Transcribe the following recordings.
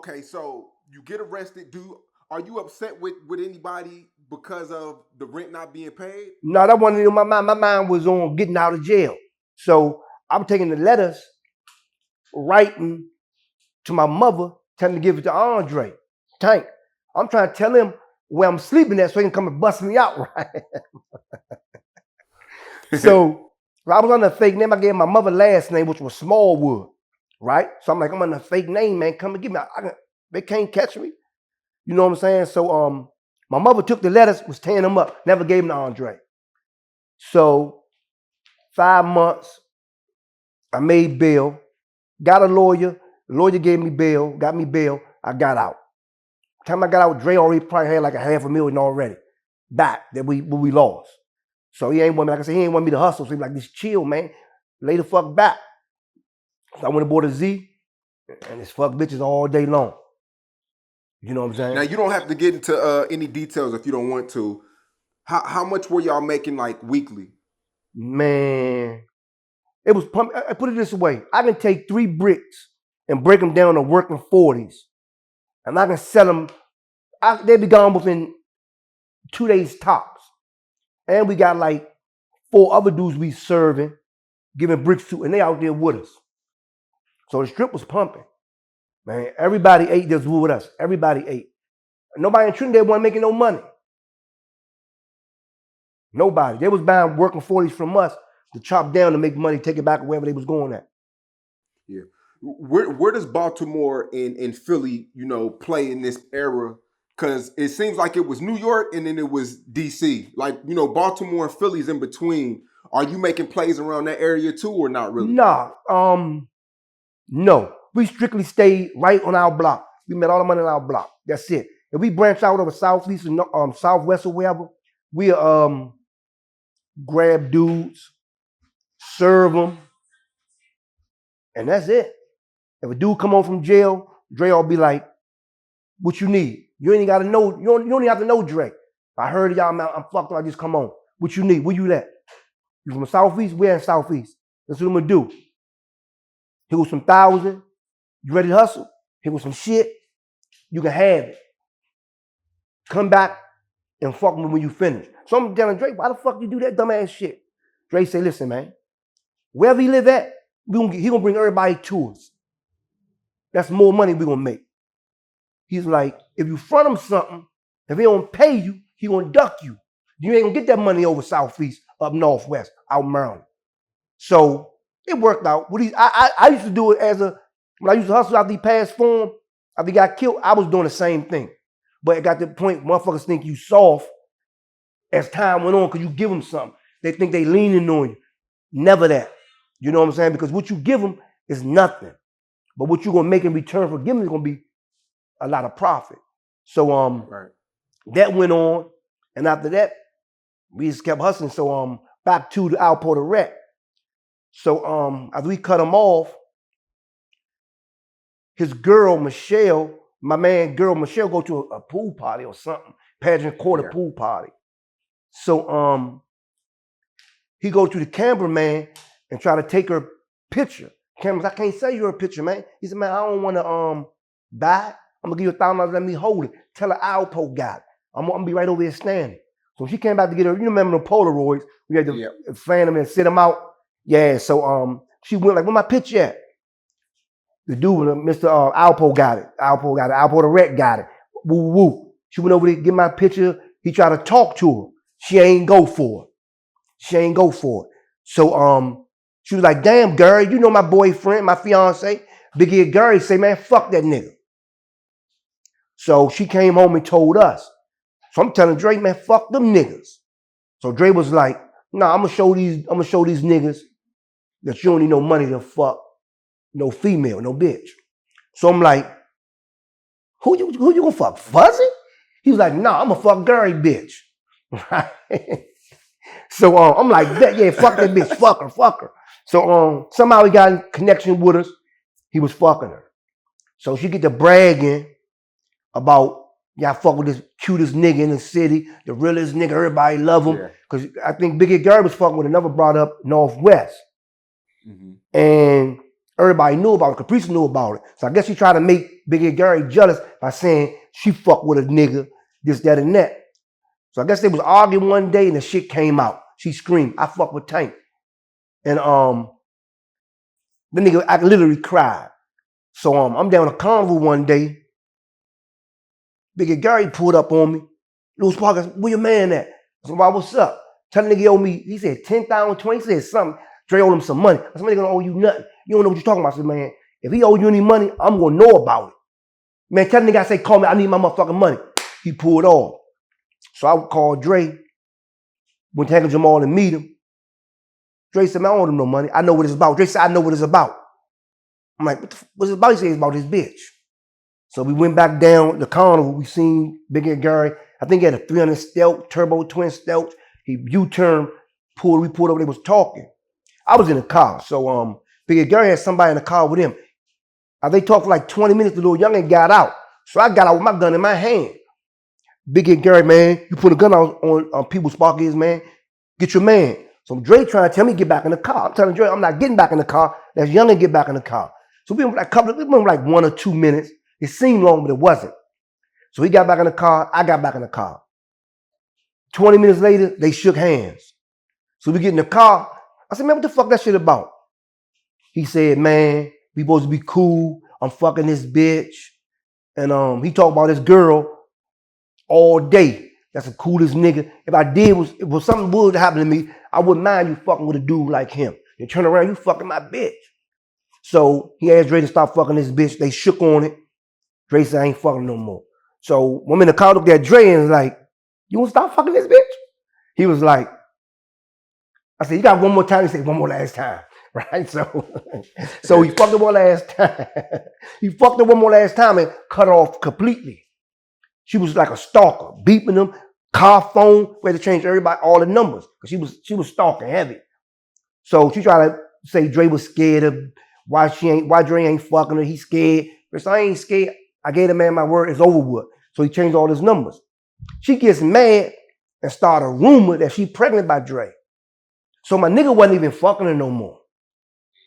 Okay, so you get arrested. Are you upset with anybody because of the rent not being paid? No, that wasn't in my mind. My mind was on getting out of jail. So I'm taking the letters, writing to my mother, telling to give it to Andre Tank. I'm trying to tell him where I'm sleeping at so he can come and bust me out, right? So I was under a fake name. I gave my mother last name, which was Smallwood, right? So I'm like, I'm under a fake name, man. Come and get me. They can't catch me. You know what I'm saying? So my mother took the letters, was tearing them up, never gave them to Andre. So 5 months, I made bail, got a lawyer. The lawyer gave me bail, got me bail. I got out. Time I got out, Dre already probably had like $500,000 already back that we lost. So he ain't want me, like I said, he ain't want me to hustle. So he like, just chill, man. Lay the fuck back. So I went aboard a Z and it's fuck bitches all day long. You know what I'm saying? Now you don't have to get into any details if you don't want to. How much were y'all making like weekly? Man, it was pump. I put it this way: I can take 3 bricks and break them down to working 40s, and I can sell them. They be gone within 2 days tops. And we got like 4 other dudes we serving, giving bricks to, and they out there with us. So the strip was pumping. Man, everybody ate this with us. Everybody ate. Nobody in Trinidad wasn't making no money. Nobody. They was buying working 40s from us to chop down to make money, take it back wherever they was going at. Yeah. Where does Baltimore and Philly, play in this era? Because it seems like it was New York and then it was DC. Like, Baltimore and Philly's in between. Are you making plays around that area too or not really? Nah, no. We strictly stayed right on our block. We made all the money on our block. That's it. If we branch out over southeast and southwest or wherever, we grab dudes, serve them, and that's it. If a dude come home from jail, Dre will be like, "What you need? You ain't got to know. You don't even have to know Dre. I heard y'all. I'm fucked up. I just come on. What you need? Where you at? You from the southeast? We're in southeast. That's what I'm gonna do. Here was some $1,000. You ready to hustle? Here was some shit. You can have it. Come back and fuck me when you finish." So I'm telling Dre, why the fuck you do that dumbass shit? Dre say, listen, man, wherever he live at, he gonna bring everybody to us. That's more money we gonna make. He's like, if you front him something, if he don't pay you, he gonna duck you. You ain't gonna get that money over southeast, up northwest, out Maryland. So it worked out. I used to do it when I used to hustle out the past form, after he got killed, I was doing the same thing. But it got to the point motherfuckers think you soft as time went on because you give them something. They think they leaning on you. Never that. You know what I'm saying? Because what you give them is nothing. But what you're gonna make in return for giving is gonna be a lot of profit. So right. That went on, and after that, we just kept hustling. So back to the Alpo the Rec. So after we cut him off, his girl Michelle, Michelle, go to a pool party or something, pageant quarter pool party. So he go to the cameraman and try to take her picture. Cameras, I can't sell you her picture, man. He said, man, I don't want to buy it. I'm gonna give you $1,000, let me hold it. Tell her Alpo got it. I'm gonna be right over here standing. So she came back to get her, you remember the Polaroids? We had to fan them and sit them out. Yeah, so she went like, where my picture at? The dude, Mr. Alpo got it. Alpo got it. Alpo the Rec got it. Woo woo. She went over to get my picture. He tried to talk to her. She ain't go for it. So she was like, damn, Gary, you know my boyfriend, my fiance. Big Ear Gary say, man, fuck that nigga. So she came home and told us. So I'm telling Dre, man, fuck them niggas. So Dre was like, nah, I'm gonna show these niggas that you don't need no money to fuck no female, no bitch. So I'm like, who you gonna fuck? Fuzzy? He was like, nah, I'm gonna fuck Gary, bitch. Right? So I'm like, yeah, fuck that bitch, fuck her. So somehow he got in connection with us. He was fucking her. So she get to bragging about, yeah, I fuck with this cutest nigga in the city, the realest nigga, everybody love him. Because I think Biggie Gary was fucking with another brought up Northwest. Mm-hmm. And Everybody knew about it. Caprice knew about it. So I guess she tried to make Big Ed Gary jealous by saying she fucked with a nigga, this, that, and that. So I guess they was arguing one day and the shit came out. She screamed, I fuck with Tank. And the nigga, I literally cried. So I'm down a carnival one day. Big Ed Gary pulled up on me. Louis Parker, where your man at? I said, well, what's up? Tell the nigga he owed me, he said 10,000, 20, he said something. Dre owed him some money. I said, man, gonna owe you nothing. You don't know what you're talking about. I said, man, if he owe you any money, I'm gonna know about it. Man, tell the nigga I say, call me, I need my motherfucking money. He pulled off. So I called Dre, went to Hank Jamal and meet him. Dre said, man, I don't owe him no money. I know what it's about. Dre said, I know what it's about. I'm like, what's it about? He said, it's about his bitch. So we went back down the carnival. We seen Big Ed Gary. I think he had a 300 stealth, turbo twin stealth. He U-turned, we pulled over, they was talking. I was in the car. So Big Ed Gary had somebody in the car with him. They talked for like 20 minutes. The little youngin got out. So I got out with my gun in my hand. Big Ed Gary, man, you put a gun out on people's pockets, man. Get your man. So Dre trying to tell me to get back in the car. I'm telling Dre, I'm not getting back in the car. That's youngin get back in the car. So we went like 1 or 2 minutes. It seemed long, but it wasn't. So he got back in the car. I got back in the car. 20 minutes later, they shook hands. So we get in the car. I said, man, what the fuck that shit about? He said, man, we supposed to be cool. I'm fucking this bitch. And he talked about this girl all day. That's the coolest nigga. If was something would happen to me, I wouldn't mind you fucking with a dude like him. You turn around, you fucking my bitch. So he asked Dre to stop fucking this bitch. They shook on it. Dre said, I ain't fucking no more. So when I'm in the car, looked at Dre and was like, you want to stop fucking this bitch? He was like, I said, you got one more time? He said, one more last time. Right? So he fucked her one last time. He fucked her one more last time and cut her off completely. She was like a stalker, beeping them, car phone, we had to change everybody, all the numbers. Because she was stalking heavy. So she tried to say Dre was scared of why Dre ain't fucking her. He's scared. But I ain't scared. I gave the man my word, it's over with. So he changed all his numbers. She gets mad and started a rumor that she pregnant by Dre. So my nigga wasn't even fucking her no more.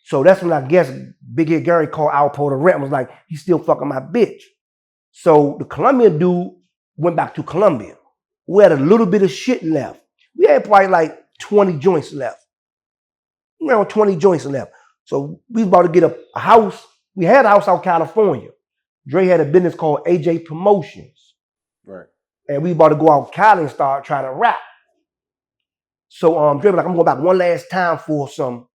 So that's when I guess Big Ed Gary called Alpo the rep and was like, he's still fucking my bitch. So the Colombian dude went back to Colombia. We had a little bit of shit left. We had probably like 20 joints left. Around 20 joints left. So we was about to get a house. We had a house out California. Dre had a business called AJ Promotions. Right. And we about to go out Cali and start trying to rap. So Dre was like, I'm going back one last time for some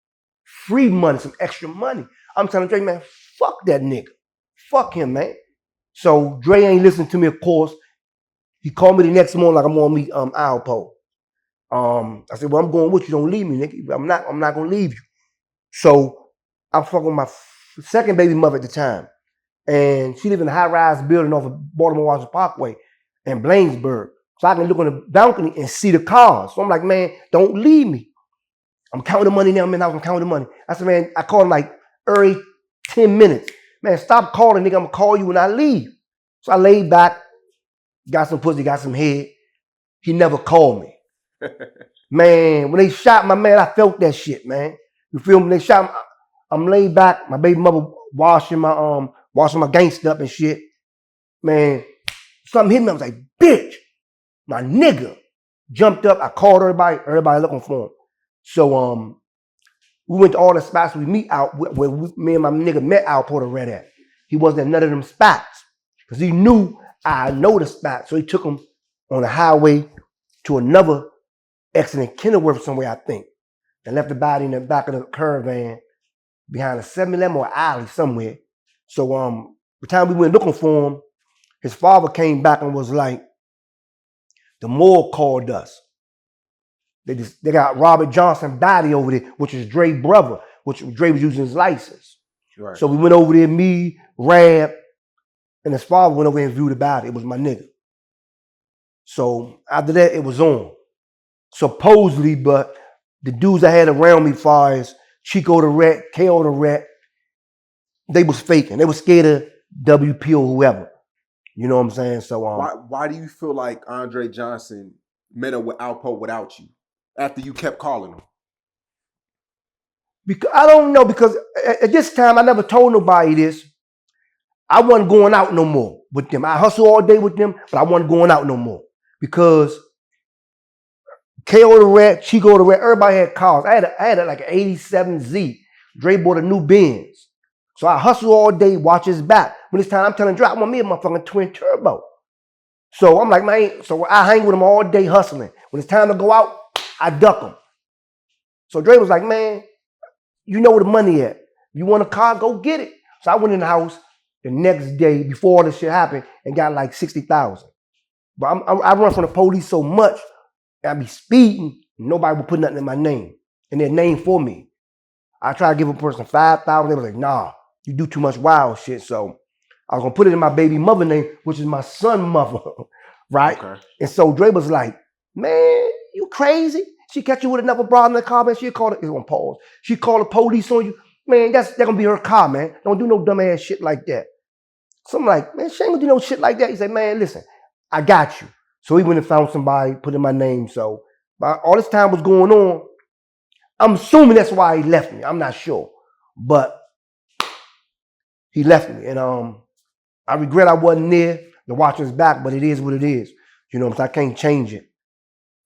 free money, some extra money. I'm telling Dre, man, fuck that nigga. Fuck him, man. So Dre ain't listening to me, of course. He called me the next morning like I'm gonna meet Alpo. I said, well, I'm going with you. Don't leave me, nigga. I'm not gonna leave you. So I'm fucking with my second baby mother at the time. And she lived in a high-rise building off of Baltimore Washington Parkway in Blainsburg. So I can look on the balcony and see the cars. So I'm like, man, don't leave me. I'm counting the money now, man. I'm counting the money. I said, man, I called him like early 10 minutes. Man, stop calling, nigga. I'm gonna call you when I leave. So I laid back, got some pussy, got some head. He never called me. Man, when they shot my man, I felt that shit, man. You feel me? When they shot me, I'm laid back, my baby mother washing my gangster up and shit. Man, something hit me. I was like, bitch, my nigga. Jumped up, I called everybody looking for him. So we went to all the spots we meet out where me and my nigga met Alpo the Red at. He wasn't at none of them spots. Because he knew I know the spot. So he took him on the highway to another exit in Kenilworth somewhere, I think. And left the body in the back of the caravan behind a 7-Eleven or alley somewhere. So the time we went looking for him, his father came back and was like, the morgue called us. They got Robert Johnson body over there, which is Dre's brother, which Dre was using his license. Right. So we went over there, me, Rab, and his father went over there and viewed the body. It was my nigga. So after that, it was on. Supposedly, but the dudes I had around me, far as Chico the Rat, KO the Rat, they was faking. They was scared of WP or whoever. You know what I'm saying? So why do you feel like Andre Johnson met up with Alpo without you after you kept calling him? Because I don't know, because at this time I never told nobody this. I wasn't going out no more with them. I hustle all day with them, but I wasn't going out no more because KO the Red, Chico the Red, everybody had cars. I had like an 87 Z. Dre bought a new Benz. So I hustle all day, watch his back. When it's time, I'm telling Dre, I want me a motherfucking twin turbo. So I'm like, man, so I hang with him all day hustling. When it's time to go out, I duck him. So Dre was like, man, you know where the money at. You want a car, go get it. So I went in the house the next day before all this shit happened and got like 60,000. But I run from the police so much, I be speeding, nobody would put nothing in my name, in their name for me. I try to give a person 5,000, they was like, nah, you do too much wild shit. So I was gonna put it in my baby mother name, which is my son mother, right? Okay. And so Dre was like, man, you crazy? She catch you with another broad in the car, man. She'll call it, it's on pause. She call the police on you. Man, that's gonna be her car, man. Don't do no dumb ass shit like that. So I'm like, man, she ain't gonna do no shit like that. He said, man, listen, I got you. So he went and found somebody, put in my name. So all this time was going on. I'm assuming that's why he left me. I'm not sure. But he left me. And I regret I wasn't there to watch his back, but it is what it is. You know, I can't change it.